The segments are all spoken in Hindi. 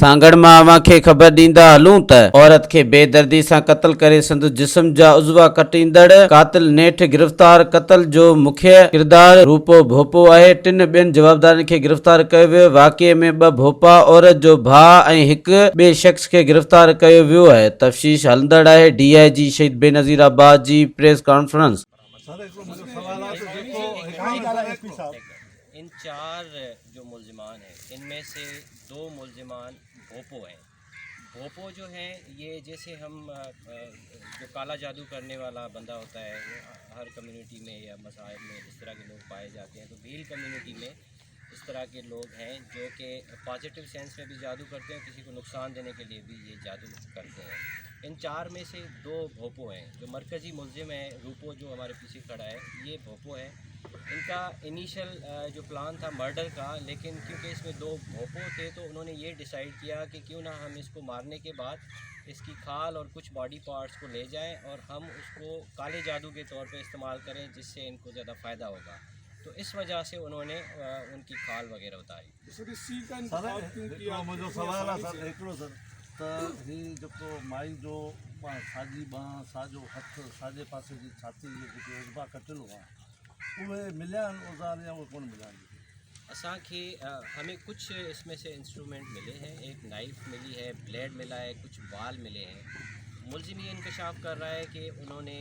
सांगड़ मां अवां खे ख़बर ॾींदा हलूं त औरत खे बेदर्दी सां क़त्ल करे संदसि जिस्म जा उज़वा कटींदड़ कातिल नेठ गिरफ़्तार। क़त्ल जो मुख्य किरदार रूपो भोपो आहे। टिन ॿियनि जवाबदारनि खे गिरफ़्तार कयो वियो। वाक़िए में ॿ भोपा औरत जो भाउ ऐं हिकु ॿिए शख़्स खे गिरफ़्तार कयो वियो आहे। तफ़्तीश हलंदड़ आहे। DIG शहीद बेनज़ीर आबाद जी प्रेस कॉन्फ्रेंस। इन चार जो मुल्ज़िमान हैं इनमें से दो मुल्ज़िमान भोपो हैं। भोपो जो हैं ये जैसे हम जो काला जादू करने वाला बंदा होता है वो हर कम्युनिटी में या मसाइब में इस तरह के लोग पाए जाते हैं। तो भील कम्युनिटी में इस तरह के लोग हैं जो कि पॉजिटिव सेंस में भी जादू करते हैं, किसी को नुकसान देने के लिए भी ये जादू करते हैं। इन चार में से दो भोपो हैं। जो मरकज़ी मुल्ज़िम है रूपो जो हमारे पीछे खड़ा है ये भोपो है। इनका इनिशियल जो प्लान था मर्डर का, लेकिन क्योंकि इसमें दो भोपो थे तो उन्होंने ये डिसाइड किया कि क्यों ना हम इसको मारने के बाद इसकी खाल और कुछ बॉडी पार्ट्स को ले जाएं और हम उसको काले जादू के तौर पे इस्तेमाल करें जिससे इनको ज़्यादा फ़ायदा होगा। तो इस वजह से उन्होंने उनकी खाल वगैरह उतारी। माई जो साॼी बांह साॼो हथ साॼे पासे जी छाती जेके उज़वा कटियल हुआ उहे मिलिया आहिनि औज़ार या उहे कोन मिलिया आहिनि? असांखे हमें कुछ इसमें से इंस्ट्रूमेंट मिले हैं। एक नाइफ़ मिली है, ब्लेड मिला है, कुछ बाल मिले हैं। मुल्ज़िम ये इंकशाफ कर रहा है कि उन्होंने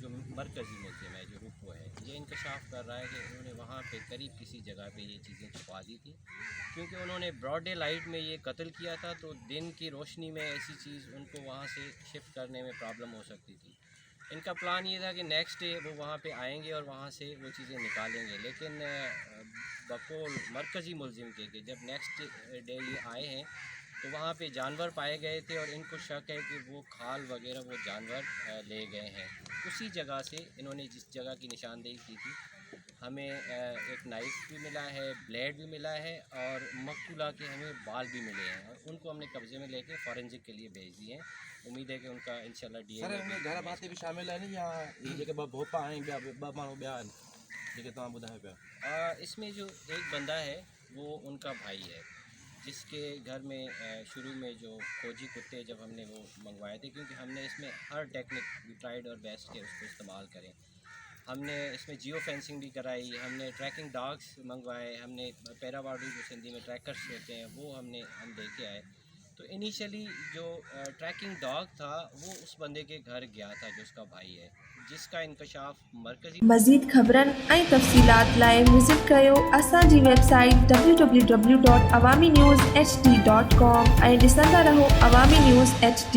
जो मरकज़ी मुल्ज़िम है जो रूपो है ये इंकशाफ कर रहा है कि उन्होंने वहाँ पे करीब किसी जगह पे ये चीज़ें छुपा दी थी, क्योंकि उन्होंने ब्रॉड डे लाइट में ये कत्ल किया था तो दिन की रोशनी में ऐसी चीज़ उनको वहाँ से शिफ्ट करने में प्रॉब्लम हो सकती थी। इनका प्लान ये था कि नेक्स्ट डे वो वहाँ पे आएंगे और वहाँ से वो चीज़ें निकालेंगे, लेकिन बकौल मरकज़ी मुल्ज़िम के कि जब नेक्स्ट डे ये आए हैं तो वहाँ पे जानवर पाए गए थे और इनको शक है कि वो खाल वगैरह वो जानवर ले गए हैं। उसी जगह से इन्होंने जिस जगह की निशानदेही की थी हमें एक नाइफ़ भी मिला है, ब्लेड भी मिला है और मकतूला के हमें बाल भी मिले हैं और उनको हमने कब्ज़े में लेके फॉरेंसिक के लिए भेज दिए हैं। उम्मीद है कि उनका इंशाल्लाह DNA घर बातें भी शामिल है या जेके भोपा आहिनि ॿ माण्हू ॿिया आहिनि जेके तव्हां ॿुधायो पिया? इसमें जो एक बंदा है वो उनका भाई है जिसके घर में शुरू में जो खोजी कुत्ते जब हमने वो मंगवाए थे, क्योंकि हमने इसमें हर टेक्निक ट्राइड और बेस्ट के उसको इस्तेमाल करें। हमने इसमें जियो फेंसिंग भी कराई, हमने ट्रैकिंग डॉग्स मंगवाए, हमने पैरावाडू जो सिंधी में ट्रैकर्स होते हैं वो हम लेके आए। तो इनिशियली जो ट्रैकिंग डॉग था वो उस बंदे के घर गया था जो उसका भाई है, जिसका इंकशाफ मरकज़ी। मज़ीद ख़बरनि ऐं तफ़सीलात लाइ विज़िट कयो असांजी वेबसाइट www.awamiNewsHD.com ऐं ॾिसंदा रहो अवामी न्यूज़ HD।